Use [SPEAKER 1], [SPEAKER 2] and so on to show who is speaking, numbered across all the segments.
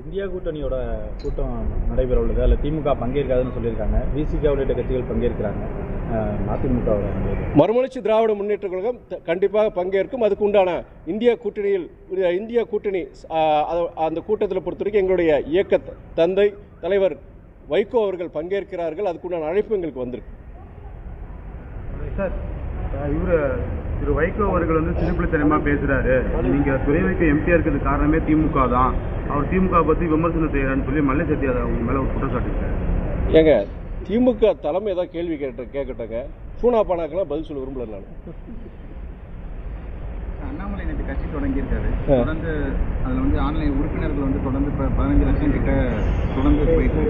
[SPEAKER 1] India கூட்டணியோட கூட்டம் நடைபெற உள்ளது. அதில் திமுக பங்கேற்காதுன்னு சொல்லியிருக்காங்க. விசிக உள்ளிட்ட கட்சிகள் பங்கேற்கிறாங்க. அதிமுகவோட
[SPEAKER 2] மறுமலர்ச்சி திராவிட முன்னேற்ற கழகம் கண்டிப்பாக பங்கேற்கும். அதுக்கு உண்டான இந்தியா கூட்டணி அந்த கூட்டத்தில் பொறுத்த வரைக்கும் எங்களுடைய இயக்க தந்தை தலைவர் வைகோ அவர்கள் பங்கேற்கிறார்கள். அதுக்குண்டான அழைப்பு எங்களுக்கு வந்திருக்கு.
[SPEAKER 3] சார், திரு வைகோ அவர்கள் சிறுபிள்ளைத்தனமாக பேசுகிறாரு. நீங்கள் துறை வைக்க எம்பியாக இருக்கிறது காரணமே திமுக தான். அவர் திமுக பற்றி விமர்சனம் செய்கிறான்னு சொல்லி மல்லை சக்தி அதை அவங்க மேலே ஒரு குற்றச்சாட்டு.
[SPEAKER 2] ஏங்க, திமுக தலைமை ஏதாவது கேள்வி கேட்கட்டாங்க சூனா பானாக்கெல்லாம் பதில் சொல்ல விரும்பல. நான்
[SPEAKER 4] அண்ணாமலை நேற்று கட்சி தொடங்கியிருக்காரு. தொடர்ந்து அதில் ஆன்லைன் உறுப்பினர்கள் தொடர்ந்து இப்போ 15 லட்சம் கிட்ட தொடர்ந்து போயிட்டு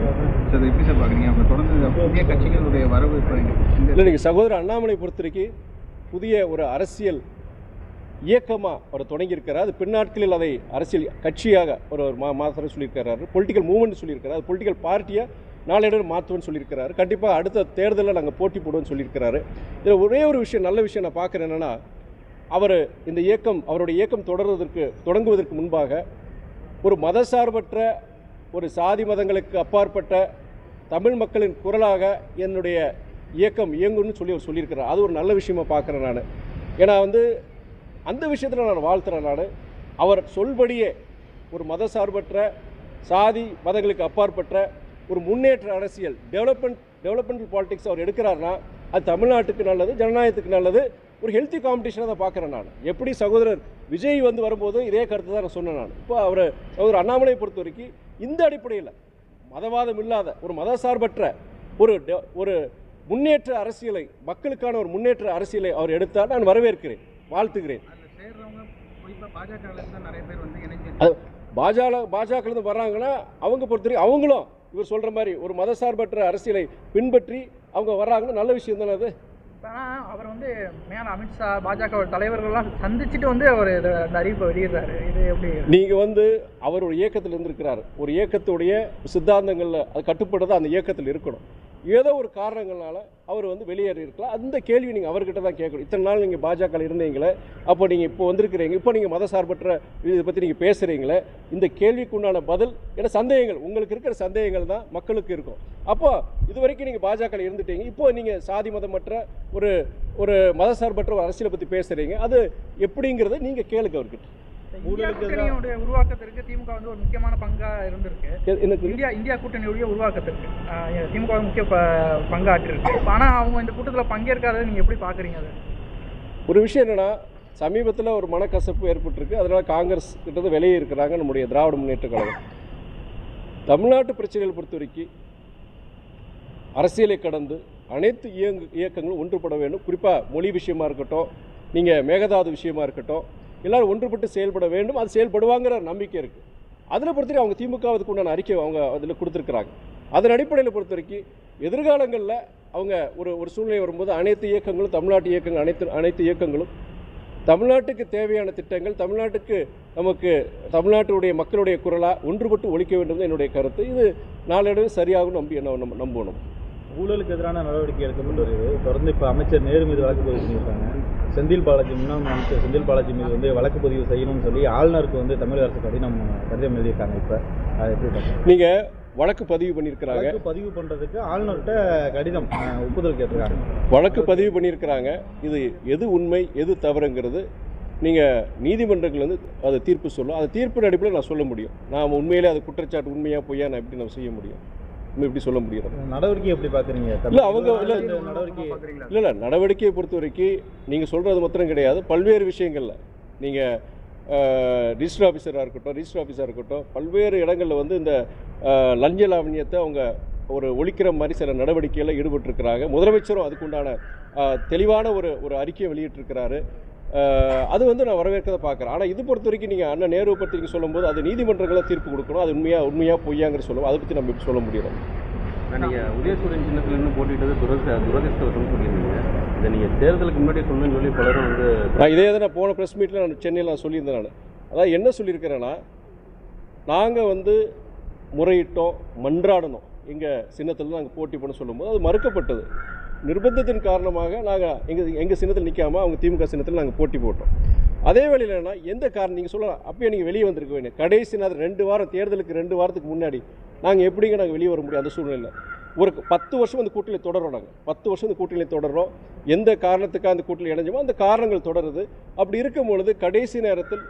[SPEAKER 4] அதை எப்படி சார் பார்க்குறீங்க? அவங்க தொடர்ந்து புதிய கட்சிகளுடைய வரவு
[SPEAKER 2] இல்லை. நீங்கள் சகோதரர் அண்ணாமலை பொறுத்த வரைக்கும் புதிய ஒரு அரசியல் இயக்கமாக அவர் தொடங்கியிருக்கிறார். அது பின்னாட்களில் அதை அரசியல் கட்சியாக ஒரு மாத்திரம் சொல்லியிருக்கிறாரு. பொலிட்டிக்கல் மூவ்மெண்ட் சொல்லியிருக்கிறார். அது பொலிட்டிக்கல் பார்ட்டியாக நாளடைவில் மாற்றுவேன்னு சொல்லியிருக்கிறாரு. கண்டிப்பாக அடுத்த தேர்தலில் நாங்கள் போட்டி போடுவோன்னு சொல்லியிருக்கிறாரு. இதில் ஒரே ஒரு விஷயம், நல்ல விஷயம் நான் பார்க்குறேன் என்னென்னா, அவருடைய இயக்கம் தொடங்குவதற்கு முன்பாக ஒரு மதசார்பற்ற, ஒரு சாதி மதங்களுக்கு அப்பாற்பட்ட தமிழ் மக்களின் குரலாக என்னுடைய இயக்கம் இயங்குன்னு அவர் சொல்லியிருக்கிறார். அது ஒரு நல்ல விஷயமா பார்க்குறேன் நான். ஏன்னா அந்த விஷயத்தில் நான் வாழ்த்துறேன். நான் அவர் சொல்படியே ஒரு மதசார்பற்ற, சாதி மதங்களுக்கு அப்பாற்பட்ட ஒரு முன்னேற்ற அரசியல், டெவலப்மெண்டல் பாலிடிக்ஸ் அவர் எடுக்கிறாருன்னா அது தமிழ்நாட்டுக்கு நல்லது, ஜனநாயகத்துக்கு நல்லது, ஒரு ஹெல்த்தி காம்படிஷனாக தான் பார்க்குறேன் நான். எப்படி சகோதரர் விஜய் வரும்போது இதே கருத்து தான் நான் சொன்னேன் நான். இப்போ சகோதரர் அண்ணாமலையை பொறுத்த வரைக்கும் இந்த அடிப்படையில் மதவாதம் இல்லாத ஒரு மதசார்பற்ற ஒரு முன்னேற்ற அரசியலை, மக்களுக்கான ஒரு முன்னேற்ற அரசியலை அவர் எடுத்தால் நான் வரவேற்கிறேன், வாழ்த்துகிறேன். பாஜக வர்றாங்கன்னா அவங்க பொறுத்தவரைக்கும் அவங்களும் இவர் சொல்கிற மாதிரி ஒரு மதசார்பற்ற அரசியலை பின்பற்றி அவங்க வர்றாங்கன்னா நல்ல விஷயம் தானே அது.
[SPEAKER 5] ஆனால் அவர் மேலே அமித்ஷா பாஜக தலைவர்கள்லாம் சந்திச்சுட்டு அவர் இந்த அறிவிப்பை வெளியிடுறாரு. இது எப்படி?
[SPEAKER 2] நீங்கள் அவர் ஒரு இயக்கத்தில் இருந்திருக்கிறார். ஒரு இயக்கத்துடைய சித்தாந்தங்களில் அது கட்டுப்படுறது அந்த இயக்கத்தில் இருக்கணும். ஏதோ ஒரு காரணங்களால் அவர் வெளியேறி இருக்கலாம். அந்த கேள்வி நீங்கள் அவர்கிட்ட தான் கேட்கணும். இத்தனை நாள் நீங்கள் பாஜக இருந்தீங்களே, அப்போ நீங்கள் இப்போ வந்திருக்கிறீங்க, இப்போ நீங்கள் மதசார்பற்ற இதை பற்றி நீங்கள் பேசுகிறீங்களே, இந்த கேள்விக்கு உண்டான பதில் ஏன்னா சந்தேகங்கள், உங்களுக்கு இருக்கிற சந்தேகங்கள் தான் மக்களுக்கு இருக்கும். அப்போ இது வரைக்கும் நீங்கள் பாஜக இருந்துட்டீங்க, இப்போ நீங்கள் சாதி மதமற்ற ஒரு மதசார்பற்ற ஒரு அரசியலை பற்றி பேசுகிறீங்க, அது எப்படிங்கிறத நீங்கள் கேளுங்க அவர்கிட்ட.
[SPEAKER 5] உருவாக்கத்திற்கு திமுக ஒரு முக்கியமான பங்கா இருந்திருக்கு. இந்தியா கூட்டணியுடைய உருவாக்கத்திற்கு திமுக முக்கிய பங்காற்றிருக்கு. ஆனா அவங்க இந்த கூட்டத்தில் பங்கேற்காததை நீங்க எப்படி பாக்குறீங்க? அது
[SPEAKER 2] ஒரு விஷயம் என்னன்னா, சமீபத்தில் ஒரு மனக்கசப்பு ஏற்பட்டிருக்கு. அதனால காங்கிரஸ் கிட்ட வெளியே இருக்கிறாங்க நம்முடைய திராவிட முன்னேற்ற கழகம். தமிழ்நாட்டு பிரச்சனைகளை பொறுத்த வரைக்கும் அரசியலை கடந்து அனைத்து இயக்கங்களும் ஒன்றுபட வேண்டும். குறிப்பாக மொழி விஷயமா இருக்கட்டும், நீங்கள் மேகதாது விஷயமா இருக்கட்டும், எல்லாரும் ஒன்றுபட்டு செயல்பட வேண்டும். அது செயல்படுவாங்கிற நம்பிக்கை இருக்குது. அதில் பொறுத்தவரைக்கும் அவங்க திமுகவுக்கு உண்டான அறிக்கை அவங்க அதில் கொடுத்துருக்குறாங்க. அதன் அடிப்படையில் பொறுத்த வரைக்கும் எதிர்காலங்களில் அவங்க ஒரு சூழ்நிலை வரும்போது அனைத்து இயக்கங்களும், தமிழ்நாட்டு இயக்கங்கள் அனைத்து இயக்கங்களும் தமிழ்நாட்டுக்கு தேவையான திட்டங்கள், தமிழ்நாட்டுடைய மக்களுடைய குரலாக ஒன்றுபட்டு ஒழிக்க வேண்டும் என்னுடைய கருத்து. இது நாளடைவில் சரியாகும் நம்பணும்.
[SPEAKER 1] ஊழலுக்கு எதிரான நடவடிக்கை எடுக்கப்பட்டு வருகிறது. தொடர்ந்து இப்போ அமைச்சர் நேரு மீது வழக்கு பதிவு பண்ணியிருக்காங்க. முன்னாள் அமைச்சர் செந்தில் பாலாஜி மீது வழக்கு பதிவு செய்யணும்னு சொல்லி ஆளுநருக்கு தமிழக அரசு கடிதம் எழுதியிருக்காங்க. இப்போ அதை எப்படி பார்க்குறீங்க?
[SPEAKER 2] நீங்கள் வழக்கு பதிவு பண்ணியிருக்கிறாங்க.
[SPEAKER 1] பதிவு பண்ணுறதுக்கு ஆளுநர்கிட்ட கடிதம் ஒப்புதல் கேட்டிருக்காங்க.
[SPEAKER 2] வழக்கு பதிவு பண்ணியிருக்கிறாங்க. இது எது உண்மை எது தவறுங்கிறது நீங்கள் நீதிமன்றங்கள் அதை தீர்ப்பு சொல்லும். அது தீர்ப்பின் அடிப்படையில் நான் சொல்ல முடியும். நான் உண்மையிலே அது குற்றச்சாட்டு உண்மையாக பொய்யா நான் எப்படி நான் செய்ய முடியும்? எப்படி சொல்ல முடியும்?
[SPEAKER 1] நடவடிக்கை எப்படி பார்க்குறீங்க?
[SPEAKER 2] இல்லை அவங்க இல்லை நடவடிக்கையை பொறுத்த வரைக்கும் நீங்கள் சொல்கிறது மாத்திரம் கிடையாது. பல்வேறு விஷயங்களில் நீங்கள் ரிஜிஸ்டர் ஆஃபீஸராக இருக்கட்டும் பல்வேறு இடங்களில் இந்த லஞ்ச லாவணியத்தை அவங்க ஒழிக்கிற மாதிரி சில நடவடிக்கைகளில் ஈடுபட்டிருக்கிறாங்க. முதலமைச்சரும் அதுக்குண்டான தெளிவான ஒரு அறிக்கையை வெளியிட்டிருக்கிறாரு. அது நான் வரவேற்கிறத பார்க்குறேன். ஆனால் இது பொறுத்த வரைக்கும் நீங்கள் அண்ணன் நேரு பற்றி நீங்கள் சொல்லும்போது அது நீதிமன்றங்களை தீர்ப்பு கொடுக்கணும். அது உண்மையாக பொய்யாங்கிற சொல்லுவோம். அதை பற்றி நம்ம எப்படி சொல்ல முடியும்?
[SPEAKER 6] நீங்கள் உதயசூரியன் சின்னத்தில் இன்னும் போட்டிட்டது துரதிர்ஷ்டவசம்னு சொல்லியிருந்தீங்க. இதை நீங்கள் தேர்தலுக்கு முன்னாடி சொன்னேன்னு சொல்லி பலரும்
[SPEAKER 2] நான் இதே தான் போன ப்ரெஸ் மீட்டில் நான் சென்னையில் நான் சொல்லியிருந்தேன். நான் அதாவது என்ன சொல்லியிருக்கிறேன்னா, நாங்கள் முறையிட்டோம், மன்றாடணும், எங்கள் சின்னத்தில் நாங்கள் போட்டி பண்ண சொல்லும்போது அது மறுக்கப்பட்டது. நிர்பந்தத்தின் காரணமாக நாங்கள் எங்கள் சின்னத்தில் நிற்காமல் அவங்க திமுக சின்னத்தில் நாங்கள் போட்டி போட்டோம். அதே வேளையிலன்னா எந்த காரணம் நீங்கள் சொல்லலாம், அப்பயே நீங்கள் வெளியே வந்திருக்க வேண்டிய கடைசி நேரம் 2 வாரம் தேர்தலுக்கு 2 வாரத்துக்கு முன்னாடி நாங்கள் எப்படிங்க நாங்கள் வெளியே வர முடியும்? அந்த சூழ்நிலை ஒரு 10 வருஷம் அந்த கூட்டணியில் தொடர்றோம். நாங்கள் 10 வருஷம் அந்த கூட்டணியில் தொடர்றோம். எந்த காரணத்துக்காக அந்த கூட்டணியில் இணைஞ்சோமோ அந்த காரணங்கள் தொடருது. அப்படி இருக்கும் பொழுது கடைசி நேரத்தில்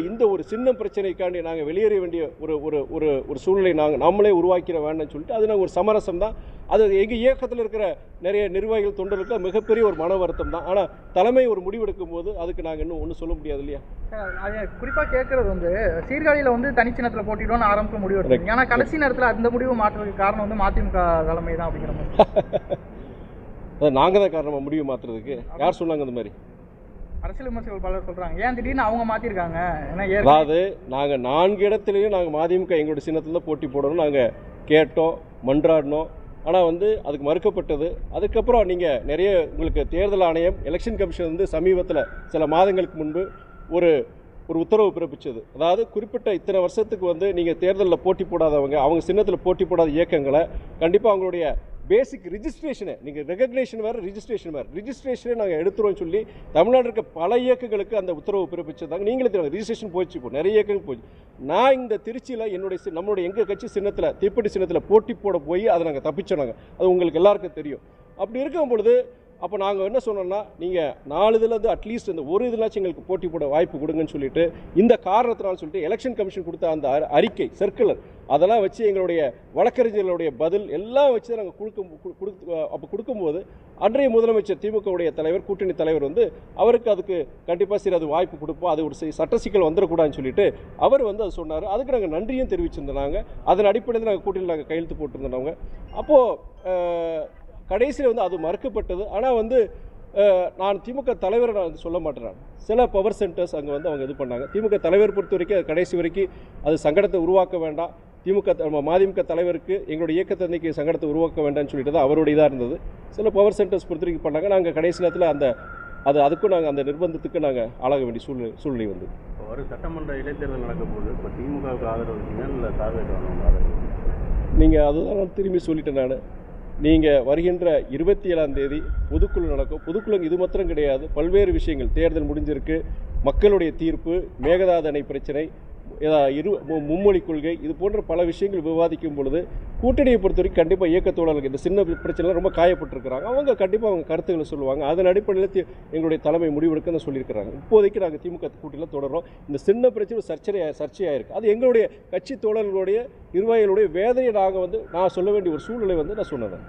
[SPEAKER 2] இந்த ஒரு சின்ன பிரச்சனைக்காண்டி நாங்கள் வெளியேற வேண்டிய ஒரு ஒரு ஒரு ஒரு சூழ்நிலை நம்மளே உருவாக்கிட வேண்டாம்னு சொல்லிட்டு அது நாங்கள் ஒரு சமரசம் தான். அது எங்கள் இயக்கத்தில் இருக்கிற நிறைய நிர்வாகிகள் தொண்டர்களுக்கு மிகப்பெரிய ஒரு மன வருத்தம் தான். ஆனால் தலைமை ஒரு முடிவெடுக்கும் போது அதுக்கு நாங்கள் இன்னும் ஒன்றும் சொல்ல முடியாது இல்லையா?
[SPEAKER 5] அது குறிப்பாக கேட்கறது வந்து சீர்காழியில் வந்து தனிச்சின்னத்தில் போட்டிடுவோன்னு ஆரம்பிக்க முடிவு எடுத்தீங்க. ஆனால் கடைசி நேரத்தில் அந்த முடிவு மாற்றுறதுக்கு காரணம் வந்து மதிமுக தலைமை தான் அப்படிங்கிற மாதிரி.
[SPEAKER 2] அது நாங்கள் தான் காரணமாக முடிவு மாற்றுறதுக்கு. யார் சொன்னாங்க அந்த மாதிரி?
[SPEAKER 5] அரசியல் விமர்சகர்கள் பலர் சொல்கிறாங்க, ஏன் திடீர்னு அவங்க மாற்றிருக்காங்க?
[SPEAKER 2] அதாவது நாங்கள் 4 இடத்துலையும் நாங்கள் மதிமுக எங்களுடைய சின்னத்தில் தான் போட்டி போடணும் நாங்கள் கேட்டோம், மன்றாடினோம். ஆனால் வந்து அதுக்கு மறுக்கப்பட்டது. அதுக்கப்புறம் நீங்கள் நிறைய உங்களுக்கு தேர்தல் ஆணையம் எலெக்ஷன் கமிஷன் வந்து சமீபத்தில் சில மாதங்களுக்கு முன்பு ஒரு உத்தரவு பிறப்பிச்சது. அதாவது குறிப்பிட்ட இத்தனை வருஷத்துக்கு வந்து நீங்கள் தேர்தலில் போட்டி போடாதவங்க, அவங்க சின்னத்தில் போட்டி போடாத இயக்கங்களை கண்டிப்பாக அவங்களுடைய பேசிக் ரிஜிஸ்ட்ரேஷனை நீங்கள் ரெகக்னேஷன் வேறு ரிஜிஸ்ட்ரேஷனை நாங்கள் எடுத்துருவோம்னு சொல்லி தமிழ்நாடு இருக்க பல இயக்கங்களுக்கு அந்த உத்தரவு பிறப்பிச்சதாங்க. நீங்களே தெரியும் ரிஜிஸ்ட்ரேஷன் போயிடுச்சு. இப்போ நிறைய இயக்கங்கள் போயிடுச்சு. நான் இந்த திருச்சியில் நம்மளுடைய எங்கள் கட்சி சின்னத்தில் தீப்பெட்டி சின்னத்தில் போட்டி போட போய் அதை நாங்கள் தப்பிச்சோம். அது உங்களுக்கு எல்லாருக்கும் தெரியும். அப்படி இருக்கும் பொழுது அப்போ நாங்கள் என்ன சொன்னோம்னா, நீங்கள் 4 இதில் வந்து அட்லீஸ்ட் இந்த ஒரு இதுலாச்சும் எங்களுக்கு போட்டி போட வாய்ப்பு கொடுங்கன்னு சொல்லிட்டு இந்த காரணத்தினால சொல்லிட்டு எலெக்ஷன் கமிஷன் கொடுத்த அந்த அறிக்கை சர்க்குலர் அதெல்லாம் வச்சு எங்களுடைய வழக்கறிஞர்களுடைய பதில் எல்லாம் வச்சு நாங்கள் கொடுக்கும்போது அன்றைய முதலமைச்சர் திமுகவுடைய தலைவர் கூட்டணி தலைவர் வந்து அவருக்கு அதுக்கு கண்டிப்பாக சரி அது வாய்ப்பு கொடுப்போம், அது ஒரு சட்ட சிக்கல் வந்துடக்கூடாதுன்னு சொல்லிட்டு அவர் வந்து அது சொன்னார். அதுக்கு நாங்கள் நன்றியும் தெரிவிச்சிருந்தோம். நாங்கள் அதன் அடிப்படையில் நாங்கள் கூட்டணியில் நாங்கள் கையெழுத்து போட்டிருந்தோம். அப்போது கடைசியில் வந்து அது மறுக்கப்பட்டது. ஆனால் வந்து நான் திமுக தலைவரை நான் சொல்ல மாட்டேன். சில பவர் சென்டர்ஸ் அங்கே வந்து அவங்க இது பண்ணாங்க. திமுக தலைவர் பொறுத்த வரைக்கும் அது கடைசி வரைக்கும் அது சங்கடத்தை உருவாக்க வேண்டாம், மதிமுக தலைவருக்கு எங்களுடைய இயக்கத்தன்னைக்கு சங்கடத்தை உருவாக்க வேண்டாம்னு சொல்லிட்டு தான் அவருடைய இதாக இருந்தது. சில பவர் சென்டர்ஸ் பொறுத்த வரைக்கும் பண்ணாங்க. நாங்கள் கடைசி நேரத்தில் அதுக்கும் நாங்கள் அந்த நிர்பந்தத்துக்கு நாங்கள் ஆளாக வேண்டிய சூழ்நிலை வந்து
[SPEAKER 6] ஒரு சட்டமன்ற இடைத்தேர்தல் நடக்கும் போது இப்போ திமுகவுக்கு ஆதரவு இல்லை ஆதரவு
[SPEAKER 2] நீங்கள் அதுதான் நான் திரும்பி சொல்லிட்டேன். நான் நீங்கள் வருகின்ற 27ஆம் தேதி பொதுக்குழு நடக்கும். பொதுக்குழு இது மாத்திரம் கிடையாது, பல்வேறு விஷயங்கள் தேர்தல் முடிஞ்சிருக்கு, மக்களுடைய தீர்ப்பு, மேகதாது அணை பிரச்சனை, மும்மொழி கொள்கை, இது போன்ற பல விஷயங்கள் விவாதிக்கும் பொழுது கூட்டணியை பொறுத்த வரைக்கும் கண்டிப்பாக இயக்கத்தோழர்கள் இந்த சின்ன பிரச்சனை ரொம்ப காயப்பட்டிருக்கிறாங்க. அவங்க கண்டிப்பாக அவங்க கருத்துக்களை சொல்லுவாங்க. அதன் அடிப்படையில் எங்களுடைய தலைமை முடிவெடுக்க சொல்லியிருக்கிறாங்க. இப்போதைக்கு நாங்கள் திமுக கூட்டணியில் தொடர்றோம். இந்த சின்ன பிரச்சனை சர்ச்சையாக இருக்குது. அது எங்களுடைய கட்சி தோழர்களுடைய நிர்வாகிகளுடைய வேதனையை நான் சொல்ல வேண்டிய ஒரு சூழ்நிலை வந்து நான் சொன்னேன்.